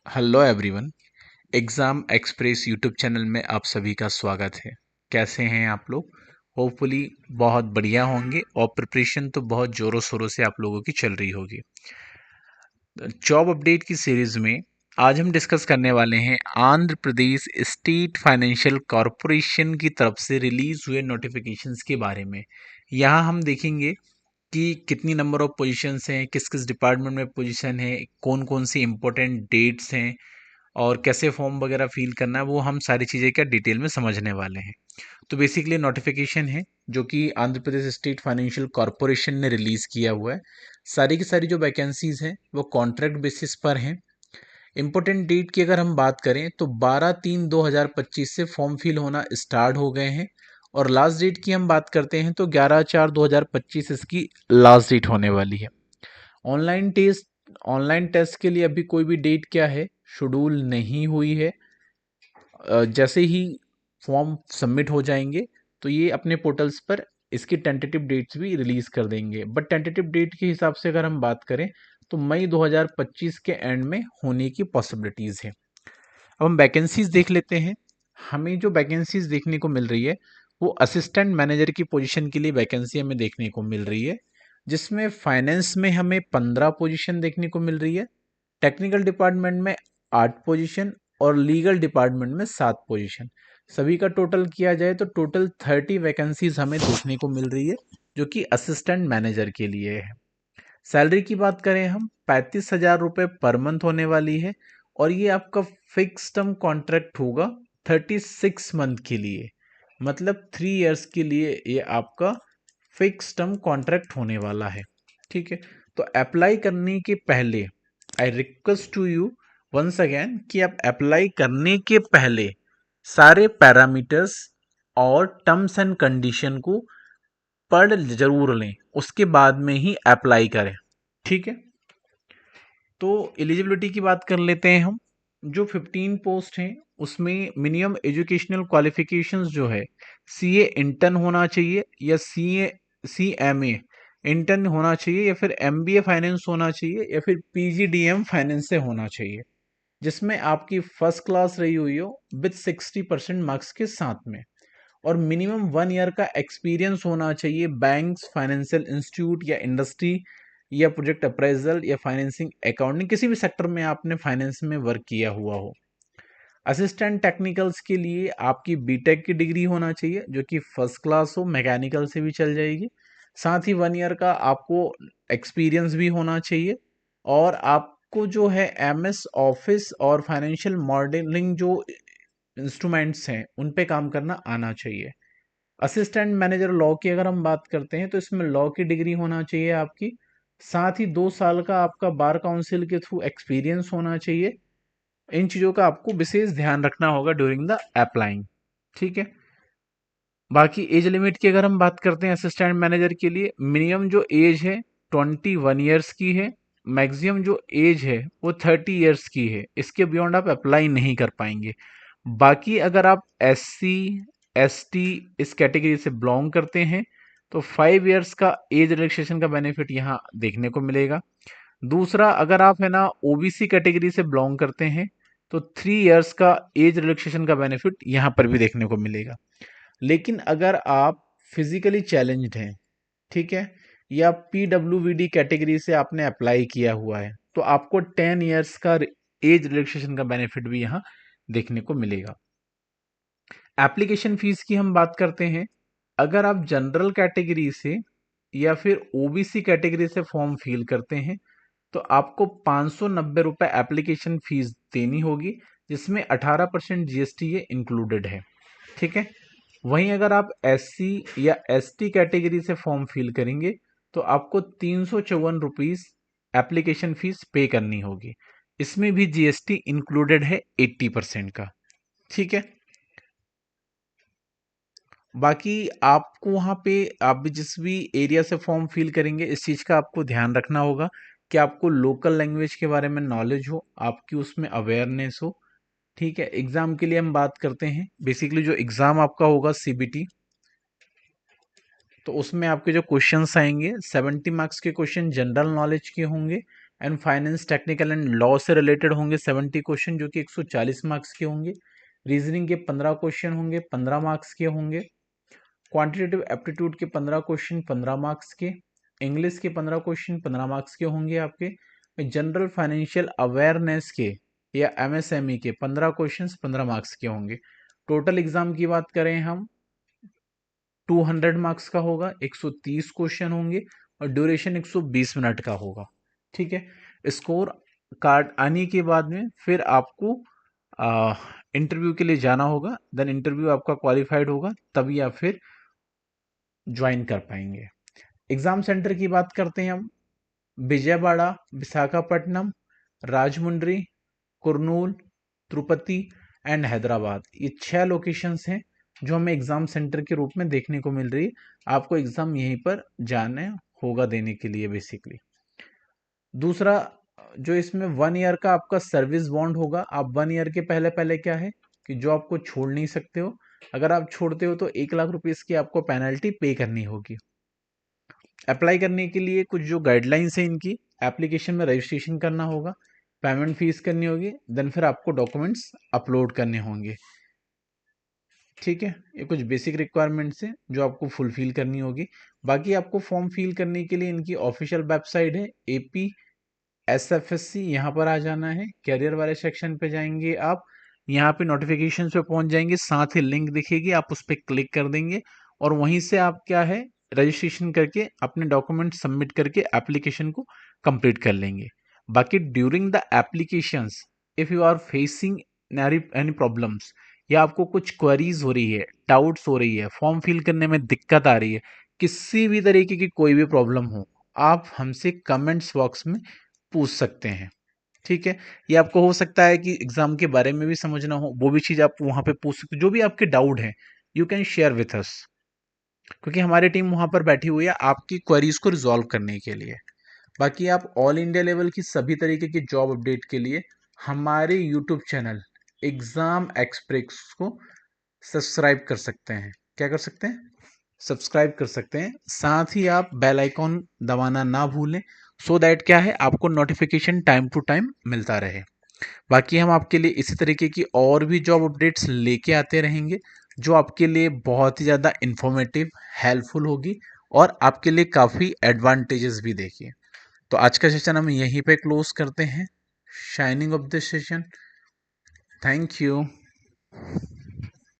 Hello everyone. Exam express YouTube channel में आप सभी का स्वागत है। कैसे हैं आप लोग? होपफुली बहुत बढ़िया होंगे और प्रिपरेशन तो बहुत ज़ोरों शोरों से आप लोगों की चल रही होगी। जॉब अपडेट की सीरीज़ में आज हम डिस्कस करने वाले हैं Andhra Pradesh state financial corporation की तरफ से रिलीज़ हुए नोटिफिकेशंस के बारे में। यहाँ हम देखेंगे कि कितनी नंबर ऑफ पोजीशंस हैं, किस किस डिपार्टमेंट में पोजीशन है, कौन कौन सी इंपॉर्टेंट डेट्स हैं और कैसे फॉर्म वगैरह फिल करना है, वो हम सारी चीज़ें क्या डिटेल में समझने वाले हैं। तो बेसिकली नोटिफिकेशन है जो कि Andhra Pradesh state financial corporation ने रिलीज़ किया हुआ है। सारी की सारी जो वैकेंसीज़ हैं वो कॉन्ट्रैक्ट बेसिस पर हैं। इम्पोर्टेंट डेट की अगर हम बात करें तो 12/3/2025 से फॉर्म फिल होना स्टार्ट हो गए हैं और लास्ट डेट की हम बात करते हैं तो 11/4/2025 इसकी लास्ट डेट होने वाली है। ऑनलाइन टेस्ट के लिए अभी कोई भी डेट क्या है शेड्यूल नहीं हुई है। जैसे ही फॉर्म सबमिट हो जाएंगे तो ये अपने पोर्टल्स पर इसकी टेंटेटिव डेट्स भी रिलीज कर देंगे, बट टेंटेटिव डेट के हिसाब से अगर हम बात करें तो मई 2025 के एंड में होने की पॉसिबिलिटीज़ है। अब हम वैकेंसीज देख लेते हैं। हमें जो वैकेंसीज देखने को मिल रही है वो असिस्टेंट मैनेजर की पोजीशन के लिए वैकेंसी हमें देखने को मिल रही है, जिसमें फाइनेंस में हमें 15 पोजीशन देखने को मिल रही है, टेक्निकल डिपार्टमेंट में 8 पोजीशन और लीगल डिपार्टमेंट में 7 पोजीशन। सभी का टोटल किया जाए तो टोटल 30 वैकेंसीज हमें देखने को मिल रही है जो कि असिस्टेंट मैनेजर के लिए है। सैलरी की बात करें हम 35,000 रुपये पर मंथ होने वाली है और ये आपका फिक्स टर्म कॉन्ट्रैक्ट होगा 36 मंथ के लिए, मतलब 3 इयर्स के लिए ये आपका फिक्स टर्म कॉन्ट्रैक्ट होने वाला है। ठीक है, तो अप्लाई करने के पहले I request to you once again कि आप अप्लाई करने के पहले सारे पैरामीटर्स और टर्म्स एंड कंडीशन को पढ़ जरूर लें, उसके बाद में ही अप्लाई करें। ठीक है, तो एलिजिबिलिटी की बात कर लेते हैं हम। जो 15 पोस्ट हैं उसमें मिनिमम एजुकेशनल क्वालिफिकेशंस जो है सीए इंटर्न होना चाहिए या सीएमए इंटर्न होना चाहिए या फिर एमबीए फाइनेंस होना चाहिए या फिर पीजीडीएम फाइनेंस से होना चाहिए, जिसमें आपकी फर्स्ट क्लास रही हुई हो विद 60% मार्क्स के साथ में, और मिनिमम 1 ईयर का एक्सपीरियंस होना चाहिए बैंक्स, फाइनेंशियल इंस्टीट्यूट या इंडस्ट्री या प्रोजेक्ट अप्रेजल या फाइनेंसिंग अकाउंटिंग, किसी भी सेक्टर में आपने फाइनेंस में वर्क किया हुआ हो। असिस्टेंट टेक्निकल्स के लिए आपकी बीटेक की डिग्री होना चाहिए जो कि फर्स्ट क्लास हो, मैकेनिकल से भी चल जाएगी। साथ ही 1 ईयर का आपको एक्सपीरियंस भी होना चाहिए और आपको जो है एमएस ऑफिस और फाइनेंशियल मॉडलिंग जो इंस्ट्रूमेंट्स हैं उन पे काम करना आना चाहिए। असिस्टेंट मैनेजर लॉ की अगर हम बात करते हैं तो इसमें लॉ की डिग्री होना चाहिए आपकी। साथ ही 2 साल का आपका बार काउंसिल के थ्रू एक्सपीरियंस होना चाहिए। इन चीज़ों का आपको विशेष ध्यान रखना होगा ड्यूरिंग द अप्लाइंग। ठीक है, बाकी एज लिमिट की अगर हम बात करते हैं असिस्टेंट मैनेजर के लिए, मिनिमम जो एज है 21 ईयर्स की है, मैक्सिमम जो एज है वो 30 ईयर्स की है। इसके बियॉन्ड आप अप्लाई नहीं कर पाएंगे। बाकी अगर आप एससी एसटी इस कैटेगरी से बिलोंग करते हैं तो 5 इयर्स का एज रिलैक्सेशन का बेनिफिट यहाँ देखने को मिलेगा। दूसरा, अगर आप है ना ओबीसी कैटेगरी से बिलोंग करते हैं तो 3 इयर्स का एज रिलैक्सेशन का बेनिफिट यहाँ पर भी देखने को मिलेगा। लेकिन अगर आप फिजिकली चैलेंज्ड हैं, ठीक है, या पीडब्ल्यूवीडी कैटेगरी से आपने अप्लाई किया हुआ है तो आपको 10 इयर्स का एज रिलैक्सेशन का बेनिफिट भी यहाँ देखने को मिलेगा। एप्लीकेशन फीस की हम बात करते हैं। अगर आप जनरल कैटेगरी से या फिर ओबीसी कैटेगरी से फॉर्म फिल करते हैं तो आपको 590 रुपये एप्लीकेशन फीस देनी होगी, जिसमें 18% जीएसटी ये इंक्लूडेड है। ठीक है, वहीं अगर आप एससी या एसटी कैटेगरी से फॉर्म फिल करेंगे तो आपको 354 रुपीज़ एप्लीकेशन फीस पे करनी होगी। इसमें भी जीएसटी इंक्लूडेड है 80% का। ठीक है, बाकी आपको वहाँ पे आप भी जिस भी एरिया से फॉर्म फिल करेंगे इस चीज़ का आपको ध्यान रखना होगा कि आपको लोकल लैंग्वेज के बारे में नॉलेज हो, आपकी उसमें अवेयरनेस हो। ठीक है, एग्ज़ाम के लिए हम बात करते हैं। बेसिकली जो एग्ज़ाम आपका होगा सीबीटी, तो उसमें आपके जो क्वेश्चंस आएंगे 70 मार्क्स के क्वेश्चन जनरल नॉलेज के होंगे, and finance, technical and law से रिलेटेड होंगे 70 क्वेश्चन जो कि 140 मार्क्स के होंगे। रीजनिंग के 15 क्वेश्चन होंगे, 15 मार्क्स के होंगे। क्वांटिटेटिव एप्टीट्यूड के 15 क्वेश्चन 15 मार्क्स के। इंग्लिश के 15 क्वेश्चन 15 मार्क्स के होंगे आपके। जनरल फाइनेंशियल अवेयरनेस के या एमएसएमई के 15 क्वेश्चंस 15 मार्क्स के होंगे। टोटल एग्जाम की बात करें हम 200 मार्क्स का होगा, 130 क्वेश्चन होंगे और ड्यूरेशन 120 मिनट का होगा। ठीक है, स्कोर कार्ड आने के बाद में फिर आपको इंटरव्यू के लिए जाना होगा। देन इंटरव्यू आपका क्वालिफाइड होगा तभी आप फिर ज्वाइन कर पाएंगे। एग्जाम सेंटर की बात करते हैं हम, विजयवाड़ा, विशाखापट्टनम, राजमुंड्री, कुरनूल, तिरुपति एंड हैदराबाद, ये 6 लोकेशंस हैं जो हमें एग्जाम सेंटर के रूप में देखने को मिल रही है। आपको एग्जाम यहीं पर जाना होगा देने के लिए बेसिकली। दूसरा, जो इसमें 1 ईयर का आपका सर्विस बॉन्ड होगा। आप 1 ईयर के पहले पहले क्या है कि जो आपको छोड़ नहीं सकते हो, अगर आप छोड़ते हो तो 1 लाख रुपीज की आपको पेनल्टी पे करनी होगी। अप्लाई करने के लिए कुछ जो गाइडलाइंस है इनकी, एप्लीकेशन में रजिस्ट्रेशन करना होगा, पेमेंट फीस करनी होगी, देन फिर आपको डॉक्यूमेंट्स अपलोड करने होंगे। ठीक है, ये कुछ बेसिक रिक्वायरमेंट्स हैं जो आपको फुलफिल करनी होगी। बाकी आपको फॉर्म फिल करने के लिए इनकी ऑफिशियल वेबसाइट है APSFSC, यहाँ पर आ जाना है। कैरियर वाले सेक्शन पे जाएंगे आप, यहाँ पे नोटिफिकेशन पे पहुंच जाएंगे, साथ ही लिंक दिखेगी, आप उस पर क्लिक कर देंगे और वहीं से आप क्या है रजिस्ट्रेशन करके अपने डॉक्यूमेंट सबमिट करके एप्लीकेशन को कंप्लीट कर लेंगे। बाकी during the applications if you are facing any problems या आपको कुछ क्वेरीज हो रही है, डाउट्स हो रही है, फॉर्म फिल करने में दिक्कत आ रही है, किसी भी तरीके की कोई भी प्रॉब्लम हो, आप हमसे कमेंट्स बॉक्स में पूछ सकते हैं। ठीक है, ये आपको हो सकता है कि एग्जाम के बारे में भी समझना हो, वो भी चीज आप वहां पे पूछ सकते हो। जो भी आपके डाउट है you can share with us, क्योंकि हमारी टीम वहां पर बैठी हुई है आपकी क्वेरीज को रिजॉल्व करने के लिए। बाकी आप ऑल इंडिया लेवल की सभी तरीके की जॉब अपडेट के लिए हमारे यूट्यूब चैनल एग्जाम एक्सप्रेस को सब्सक्राइब कर सकते हैं। क्या कर सकते हैं? सब्सक्राइब कर सकते हैं। साथ ही आप बेल आइकॉन दबाना ना भूलें, सो दैट क्या है आपको नोटिफिकेशन टाइम टू टाइम मिलता रहे। बाकी हम आपके लिए इसी तरीके की और भी जॉब अपडेट्स लेके आते रहेंगे जो आपके लिए बहुत ही ज़्यादा इंफॉर्मेटिव, हेल्पफुल होगी और आपके लिए काफ़ी एडवांटेजेस भी देखिए। तो आज का सेशन हम यहीं पे क्लोज करते हैं। Shining of this session. Thank you.